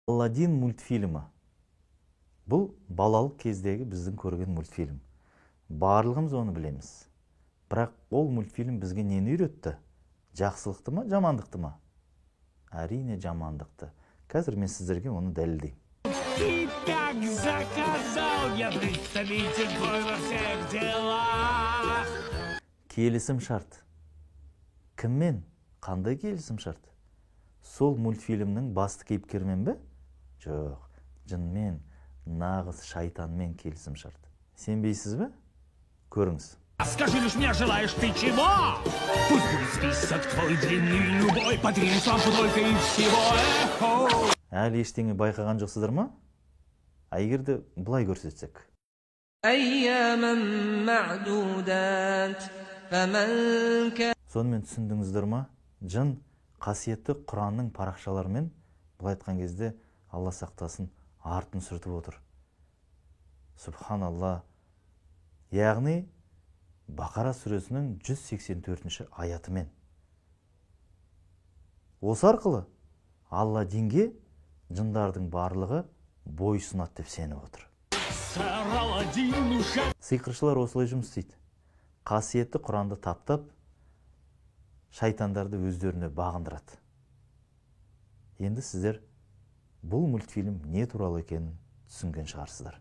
Аладдин мультфильмі. Бұл балалық кездегі біздің көрген мультфильм. Барлығымыз оны білеміз. Бірақ ол мультфильм бізге нені үйретті? Жақсылықты ма, жамандықты ма? Әрине жамандықты. Қазір мен сіздерге оны дәлелдеймін. Ты так заказал, я представитель твой во всех делах. Келісім шарт. Кіммен? Қандай келісім шарт? Сол мультфильмнің басты кейіпкермен бе? Жоқ, жынмен, нағыз шайтанмен келісім шарт. Сенбейсіз бе? Көріңіз. Скажи лишь мне, желаешь ты чего? Пусть будет список твой длинный любой, подвинь лампу только и всего. Әлі ештеңе байқаған жоқсыздар ма? Егерде бұлай көрсетсек. Сонымен түсіндіңіздер ма? Жын қасиетті Құранның парақшаларымен бұлай айтқан кезде Алла сақтасын артын сүртіп отыр. Субханалла. Яғни Бақара сүресінің 184-ші аятымен. Осы арқылы Аладдинге жындардың барлығы бойсұнады деп сеніп отыр. Сиқыршылар осылай жұмыс істейді. Қасиетті Құранды таптап, шайтандарды өздеріне бағындырады. Енді сіздер бұл мультфильм не туралы екенін түсінген шығарсыздар.